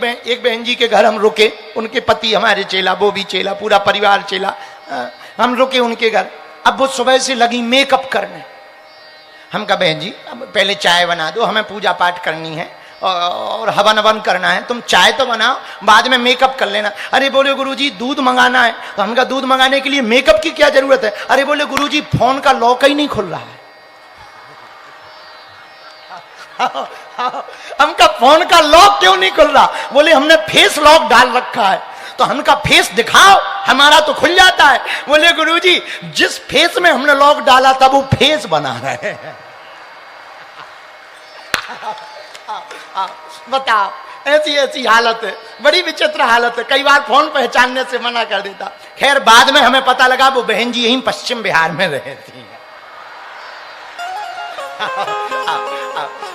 एक बहन जी के घर हम रुके, उनके पति हमारे चेला, वो भी चेला, पूरा परिवार चेला। हम रुके उनके घर। अब वो सुबह से लगी मेकअप करने। हम कहा बहन जी अब पहले चाय बना दो, हमें पूजा पाठ करनी है और हवन हवन करना है, तुम चाय तो बनाओ, बाद में मेकअप कर लेना। अरे बोले गुरुजी दूध मंगाना है। तो हम कहा दूध मंगाने के लिए मेकअप की क्या जरूरत है? अरे बोले गुरुजी फोन का लॉक ही नहीं खुल रहा है। हमका फोन का लॉक क्यों नहीं खुल रहा? बोले हमने फेस लॉक डाल रखा है। तो हमका फेस दिखाओ, हमारा तो खुल जाता है। बोले गुरुजी जिस फेस में हमने लॉक डाला था वो फेस बना रहे हैं। बताओ, ऐसी ऐसी हालत है, बड़ी विचित्र हालत है। कई बार फोन पहचानने से मना कर देता। खैर बाद में हमें पता लगा वो बहन जी यहीं पश्चिम बिहार में रहती हैं।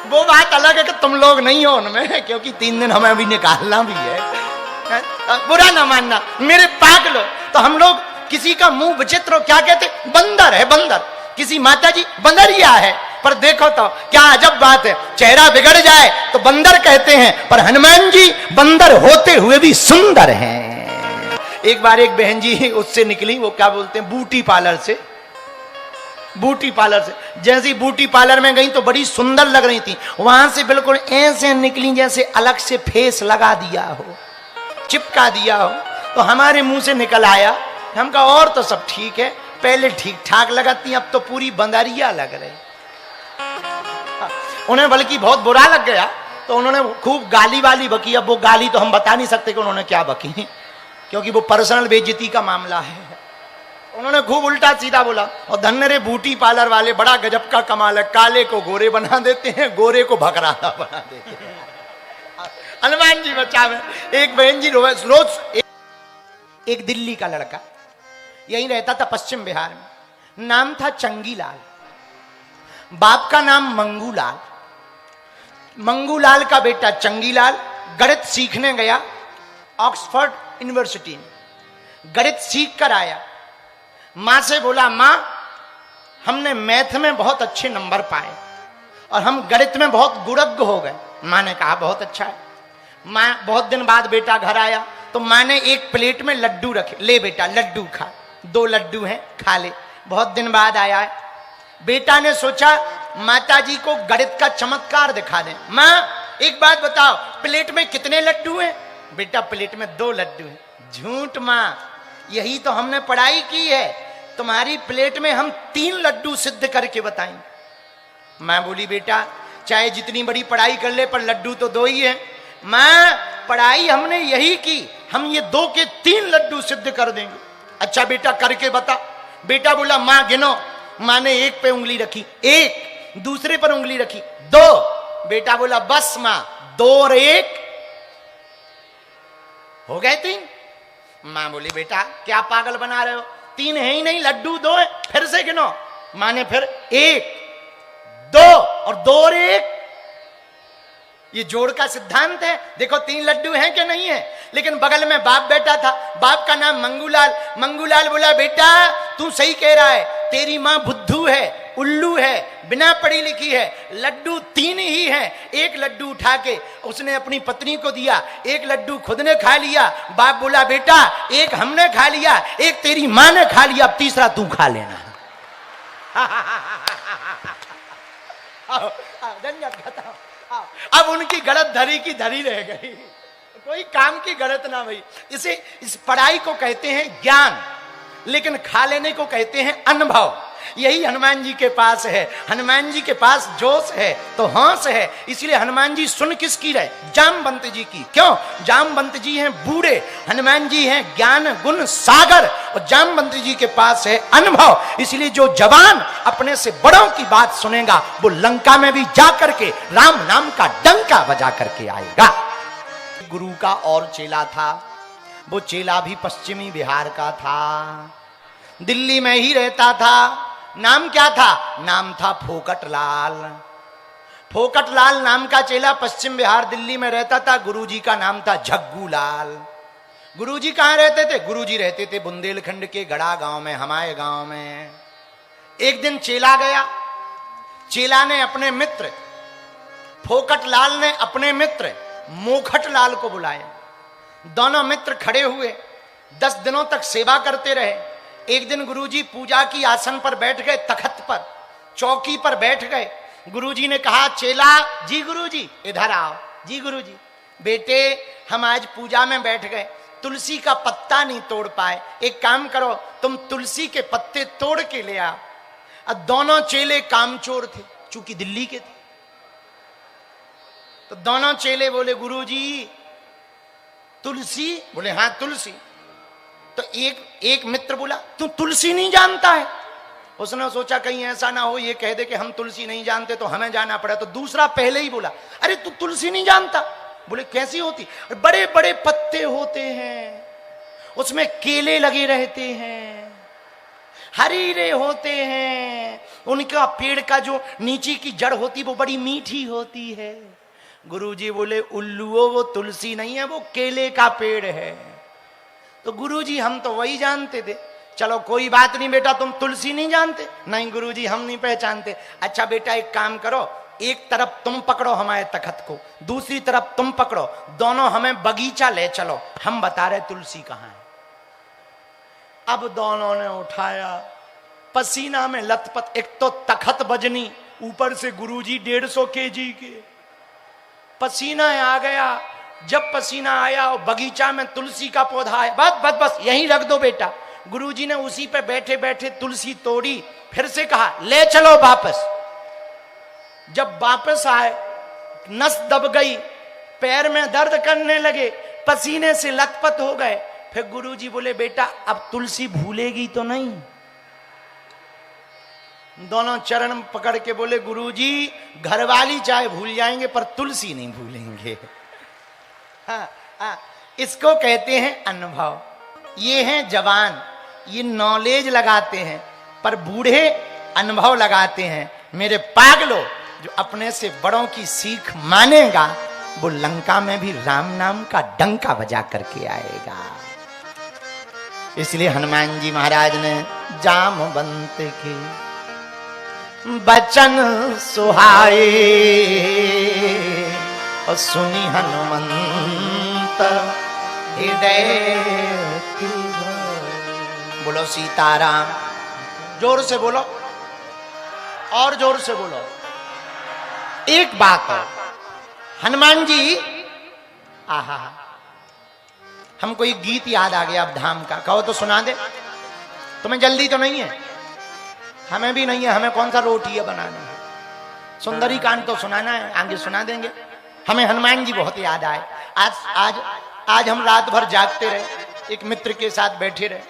वो बात अलग है कि तुम लोग नहीं हो उनमें, क्योंकि 3 दिन हमें अभी निकालना भी है। बुरा ना मानना मेरे पागल। तो हम लोग किसी का मुंह विचित्र हो, क्या कहते? बंदर है बंदर। किसी माता जी बंदरिया है, पर देखो तो क्या अजब बात है, चेहरा बिगड़ जाए तो बंदर कहते हैं, पर हनुमान जी बंदर होते हुए भी सुंदर हैं। एक बार एक बहन जी उससे निकली, वो क्या बोलते हैं, ब्यूटी पार्लर से। ब्यूटी पार्लर से जैसी ब्यूटी पार्लर में गई तो बड़ी सुंदर लग रही थी। वहां से बिल्कुल ऐसे निकली जैसे अलग से फेस लगा दिया हो, चिपका दिया हो। तो हमारे मुंह से निकल आया, हम कहा और तो सब ठीक है, पहले ठीक ठाक लगाती, अब तो पूरी बंदरिया लग रही। उन्हें बल्कि बहुत बुरा लग गया, तो उन्होंने खूब गाली वाली बकी। अब वो गाली तो हम बता नहीं सकते कि उन्होंने क्या बकी, क्योंकि वो पर्सनल बेइज्जती का मामला है। उन्होंने खूब उल्टा सीधा बोला। और धन्य रे ब्यूटी पार्लर वाले, बड़ा गजब का कमाल है, काले को गोरे बना देते हैं, गोरे को भकराना बना देते हैं। हनुमान जी बचावे। एक बहन जी रोज एक दिल्ली का लड़का यहीं रहता था पश्चिम बिहार में, नाम था चंगीलाल, बाप का नाम मंगूलाल। मंगूलाल का बेटा चंगीलाल गणित सीखने गया ऑक्सफोर्ड यूनिवर्सिटी में। गणित सीख कर आया, मां से बोला मां हमने मैथ में बहुत अच्छे नंबर पाए और हम गणित में बहुत गुणज्ञ हो गए। मां ने कहा बहुत अच्छा है। मां बहुत दिन बाद बेटा घर आया तो मां ने एक प्लेट में लड्डू रखे, ले बेटा लड्डू खा, 2 लड्डू हैं खा ले। बहुत दिन बाद आया है, बेटा ने सोचा माता जी को गणित का चमत्कार दिखा दें। मां एक बात बताओ प्लेट में कितने लड्डू हैं? बेटा प्लेट में 2 लड्डू हैं। झूठ मां, यही तो हमने पढ़ाई की है, तुम्हारी प्लेट में हम 3 लड्डू सिद्ध करके बताएं। मां बोली बेटा चाहे जितनी बड़ी पढ़ाई कर ले पर लड्डू तो 2 ही है। मां पढ़ाई हमने यही की, हम ये 2 के 3 लड्डू सिद्ध कर देंगे। अच्छा बेटा करके बता। बेटा बोला मां गिनो। मां ने एक पे उंगली रखी 1, दूसरे पर उंगली रखी 2। बेटा बोला बस मां 2 और 1 हो गए 3। मां बोली बेटा क्या पागल बना रहे हो, 3 है ही नहीं, लड्डू 2 है, फिर से गिनो। मां ने फिर 1 2 और 2 और 1, ये जोड़ का सिद्धांत है। देखो 3 लड्डू हैं कि नहीं है। लेकिन बगल में बाप बैठा था, बाप का नाम मंगूलाल। मंगूलाल बोला बेटा तू सही कह रहा है, तेरी मां बुद्धू है, उल्लू है, बिना पढ़ी लिखी है, लड्डू 3 ही हैं। 1 लड्डू उठा के उसने अपनी पत्नी को दिया, 1 लड्डू खुद ने खा लिया। बाप बोला बेटा 1 हमने खा लिया, 1 तेरी मां ने खा लिया, अब तीसरा तू खा लेना। अब उनकी गलत धरी की धरी रह गई, कोई काम की गलत ना भई। इस पढ़ाई को कहते हैं ज्ञान, लेकिन खा लेने को कहते हैं अनुभव। यही हनुमान जी के पास है। हनुमान जी के पास जोश है तो होश है, इसलिए हनुमान जी सुन किसकी रहे? जामवंत जी की। क्यों? जामवंत जी हैं बूढ़े, हनुमान जी हैं ज्ञान गुण सागर, और जामवंत जी के पास है अनुभव। इसलिए जो जवान अपने से बड़ों की बात सुनेगा वो लंका में भी जा करके राम नाम का डंका बजा करके आएगा। गुरु का और चेला था, वो चेला भी पश्चिमी बिहार का था, दिल्ली में ही रहता था। नाम क्या था? नाम था फोकटलाल। फोकटलाल नाम का चेला पश्चिम बिहार दिल्ली में रहता था। गुरुजी का नाम था झग्गूलाल। गुरुजी कहां रहते थे? गुरुजी रहते थे बुंदेलखंड के गड़ा गांव में, हमारे गांव में। एक दिन चेला गया, चेला ने अपने मित्र फोकटलाल ने अपने मित्र मोखट लाल को बुलाया। दोनों मित्र खड़े हुए 10 दिनों तक सेवा करते रहे। एक दिन गुरुजी पूजा की आसन पर बैठ गए, तखत पर, चौकी पर बैठ गए। गुरुजी ने कहा, चेला जी गुरुजी इधर आओ। जी गुरुजी। बेटे हम आज पूजा में बैठ गए, तुलसी का पत्ता नहीं तोड़ पाए, एक काम करो तुम तुलसी के पत्ते तोड़ के ले आओ। अब दोनों चेले कामचोर थे, चूंकि दिल्ली के थे, तो दोनों चेले बोले गुरुजी तुलसी? बोले हाँ तुलसी। तो एक मित्र बोला तू तुलसी नहीं जानता है? उसने सोचा कहीं ऐसा ना हो ये कह दे कि हम तुलसी नहीं जानते तो हमें जाना पड़ा। तो दूसरा पहले ही बोला, अरे तू तुलसी नहीं जानता? बोले कैसी होती? बड़े बड़े पत्ते होते हैं, उसमें केले लगे रहते हैं, हरीरे होते हैं, उनका पेड़ का जो नीचे की जड़ होती वो बड़ी मीठी होती है। गुरुजी बोले उल्लुओ वो तुलसी नहीं है, वो केले का पेड़ है। तो गुरुजी हम तो वही जानते थे। चलो कोई बात नहीं बेटा, तुम तुलसी नहीं जानते? नहीं गुरुजी हम नहीं पहचानते। अच्छा बेटा एक काम करो, एक तरफ तुम पकड़ो हमारे तखत को, दूसरी तरफ तुम पकड़ो, दोनों हमें बगीचा ले चलो, हम बता रहे तुलसी कहां है। अब दोनों ने उठाया, पसीना में लथपथ, एक तो तखत बजनी, ऊपर से गुरुजी 150 केजी के, पसीना आ गया। जब पसीना आया और बगीचा में तुलसी का पौधा आया, बस बस बस यहीं रख दो बेटा। गुरुजी ने उसी पे बैठे बैठे तुलसी तोड़ी, फिर से कहा ले चलो वापस। जब वापस आए नस दब गई, पैर में दर्द करने लगे, पसीने से लथपथ हो गए। फिर गुरुजी बोले बेटा अब तुलसी भूलेगी तो नहीं? दोनों चरण पकड़ के बोले गुरुजी घरवाली चाहे भूल जाएंगे पर तुलसी नहीं भूलेंगे। हाँ, हाँ, इसको कहते हैं अनुभव। ये हैं जवान, ये नॉलेज लगाते हैं, पर बूढ़े अनुभव लगाते हैं। मेरे पागलों, जो अपने से बड़ों की सीख मानेगा वो लंका में भी राम नाम का डंका बजा करके आएगा। इसलिए हनुमान जी महाराज ने जामवंत के बचन सुहाए और सुनी हनुमंत हृदय। बोलो सीताराम। जोर से बोलो, और जोर से बोलो। एक बात है, हनुमान जी, आहा, हमको एक गीत याद आ गया अब धाम का, कहो तो सुना दे। तुम्हें जल्दी तो नहीं है? हमें भी नहीं है, हमें कौन सा रोटी है बनाना है। सुंदरी कांड तो सुनाना है, आगे सुना देंगे। हमें हनुमान जी बहुत याद आए। आज हम रात भर जागते रहे, एक मित्र के साथ बैठे रहे,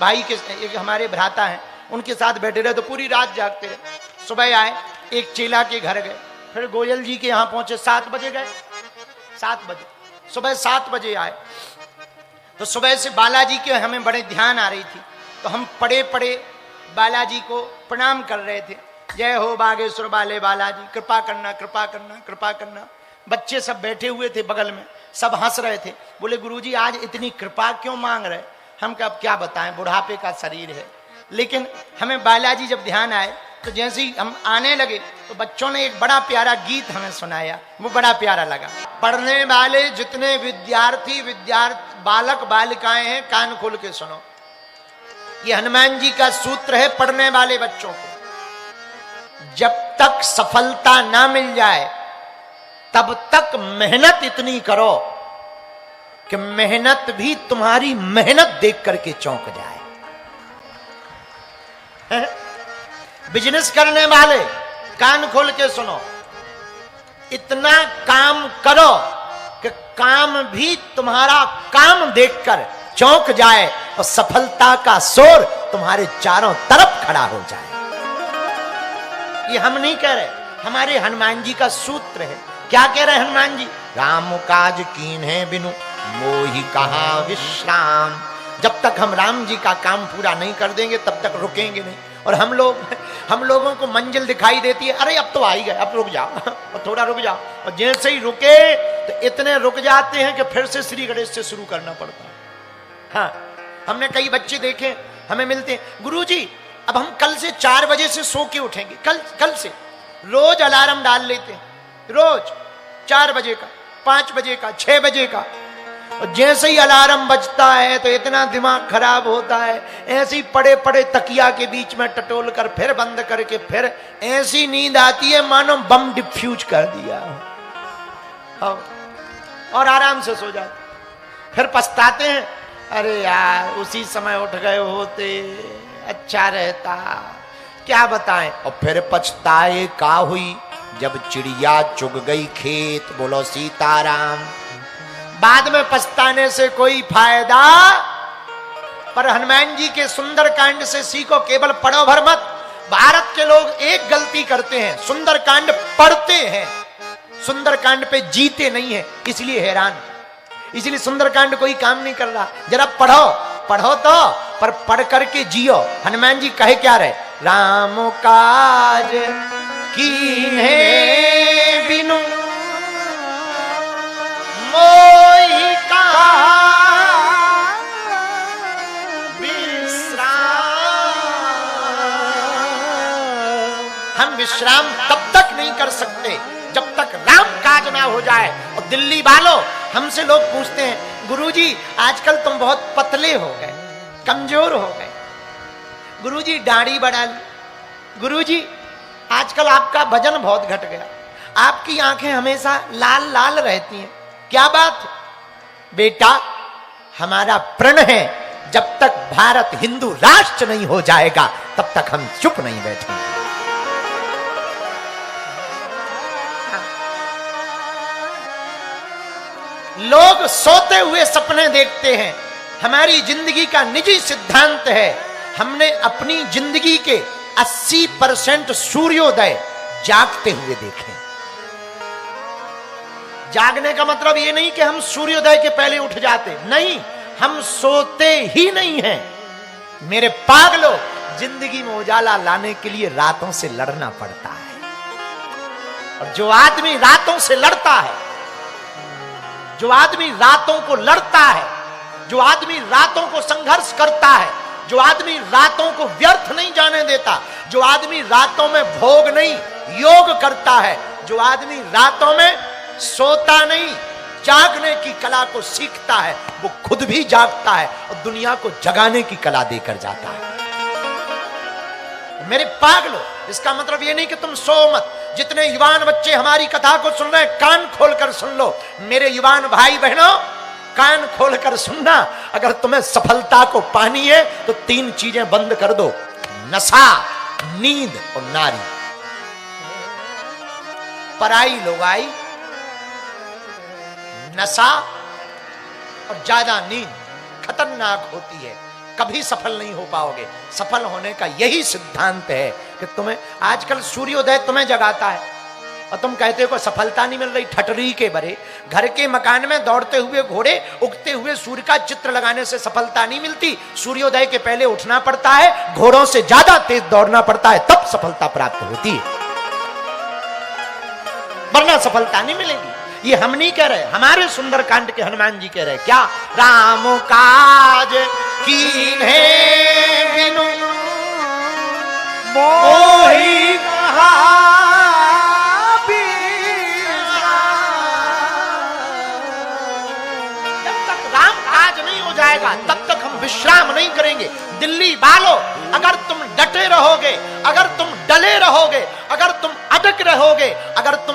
भाई के एक हमारे भ्राता हैं, उनके साथ बैठे रहे तो पूरी रात जागते रहे। सुबह आए, एक चेला के घर गए, फिर गोयल जी के यहाँ पहुंचे, 7 बजे गए, 7 बजे, सुबह 7 बजे आए। तो सुबह से बालाजी के हमें बड़े ध्यान आ रही थी, तो हम पड़े पड़े बालाजी को प्रणाम कर रहे थे। जय हो बागेश्वर वाले बालाजी, कृपा करना कृपा करना कृपा करना। बच्चे सब बैठे हुए थे बगल में, सब हंस रहे थे। बोले गुरुजी आज इतनी कृपा क्यों मांग रहे? हम क्या अब क्या बताएं, बुढ़ापे का शरीर है। लेकिन हमें बालाजी जब ध्यान आए तो जैसे ही हम आने लगे तो बच्चों ने एक बड़ा प्यारा गीत हमें सुनाया, वो बड़ा प्यारा लगा। पढ़ने वाले जितने विद्यार्थी बालक बालिकाएं हैं कान खोल के सुनो। ये हनुमान जी का सूत्र है पढ़ने वाले बच्चों को। जब तक सफलता ना मिल जाए तब तक मेहनत इतनी करो कि मेहनत भी तुम्हारी मेहनत देख करके चौंक जाए। बिजनेस करने वाले कान खोल के सुनो, इतना काम करो कि काम भी तुम्हारा काम देखकर चौंक जाए और सफलता का शोर तुम्हारे चारों तरफ खड़ा हो जाए। ये हम नहीं कह रहे, हमारे हनुमान जी का सूत्र है। क्या कह रहे हनुमान जी? राम काज कीन्हे बिनु मोहि कहा विश्राम। जब तक हम राम जी का काम पूरा नहीं कर देंगे तब तक रुकेंगे नहीं। और हम लोगों को मंजिल दिखाई देती है, अरे अब तो आ ही गए, अब रुक जाओ और थोड़ा रुक जाओ, और जैसे ही रुके तो इतने रुक जाते हैं कि फिर से श्री गणेश से शुरू करना पड़ता है। हाँ, हमने कई बच्चे देखे हमें मिलते हैं, गुरुजी अब हम कल से 4 बजे से सो के उठेंगे। कल से रोज अलार्म डाल लेते हैं, रोज 4 बजे का। 5 बजे का, 6 बजे का। और जैसे ही अलार्म बजता है तो इतना दिमाग खराब होता है, ऐसे ही पड़े पड़े तकिया के बीच में टटोल कर फिर बंद करके फिर ऐसी नींद आती है मानो बम डिफ्यूज कर दिया और आराम से सो जाते। फिर पछताते हैं, अरे यार उसी समय उठ गए होते अच्छा रहता, क्या बताएं। और फिर पछताए का हुई जब चिड़िया चुग गई खेत, बोलो सीताराम। बाद में पछताने से कोई फायदा, पर हनुमान जी के सुंदर कांड से सीखो, केवल पढ़ो भर मत। भारत के लोग एक गलती करते हैं, सुंदर कांड पढ़ते हैं, सुंदर कांड पे जीते नहीं है, इसलिए हैरान, इसलिए सुंदर कांड कोई काम नहीं कर रहा। जरा पढ़ो, पढ़ो तो, पर पढ़ करके जियो। हनुमान जी कहे क्या रहे, राम काज कीन्हे बिनु मोहि कहा विश्राम। हम विश्राम तब तक नहीं कर सकते जब तक राम काज ना हो जाए। और दिल्ली वालों, हमसे लोग पूछते हैं, गुरुजी आजकल तुम बहुत पतले हो गए, कमजोर हो गए, गुरुजी दाढ़ी बढ़ा ली, गुरुजी आजकल आपका वजन बहुत घट गया, आपकी आंखें हमेशा लाल लाल रहती हैं, क्या बात? बेटा हमारा प्रण है, जब तक भारत हिंदू राष्ट्र नहीं हो जाएगा तब तक हम चुप नहीं बैठेंगे। लोग सोते हुए सपने देखते हैं, हमारी जिंदगी का निजी सिद्धांत है, हमने अपनी जिंदगी के 80% सूर्योदय जागते हुए देखे। जागने का मतलब ये नहीं कि हम सूर्योदय के पहले उठ जाते, नहीं, हम सोते ही नहीं हैं। मेरे पागलों, जिंदगी में उजाला लाने के लिए रातों से लड़ना पड़ता है। और जो आदमी रातों से लड़ता है, जो आदमी रातों को लड़ता है, जो आदमी रातों को संघर्ष करता है, जो आदमी रातों को व्यर्थ नहीं जाने देता, जो आदमी रातों में भोग नहीं योग करता है, जो आदमी रातों में सोता नहीं जागने की कला को सीखता है, वो खुद भी जागता है और दुनिया को जगाने की कला देकर जाता है। मेरे पागलों, इसका मतलब ये नहीं कि तुम सो मत। जितने युवान बच्चे हमारी कथा को सुन रहे हैं, कान खोलकर सुन लो। मेरे युवान भाई बहनों, कान खोलकर सुनना। अगर तुम्हें सफलता को पानी है तो 3 चीजें बंद कर दो, नशा, नींद और नारी। पराई लोगाई, नशा और ज्यादा नींद खतरनाक होती है, कभी सफल नहीं हो पाओगे। सफल होने का यही सिद्धांत है कि तुम्हें आजकल सूर्योदय तुम्हें जगाता है और तुम कहते हो सफलता नहीं मिल रही। ठटरी के बरे, घर के मकान में दौड़ते हुए घोड़े, उगते हुए सूर्य का चित्र लगाने से सफलता नहीं मिलती। सूर्योदय के पहले उठना पड़ता है, घोड़ों से ज्यादा तेज दौड़ना पड़ता है, तब सफलता प्राप्त होती है, वरना सफलता नहीं मिलेगी। ये हम नहीं कह रहे, हमारे सुंदरकांड के हनुमान जी कह रहे, क्या? राम काज कीन्हे बिनु मोहि कहा विश्राम। जब तक राम काज नहीं हो जाएगा तब तक हम विश्राम नहीं करेंगे। दिल्ली वालों, अगर तुम डटे रहोगे, अगर तुम डले रहोगे, अगर तुम अटक रहोगे, अगर तुम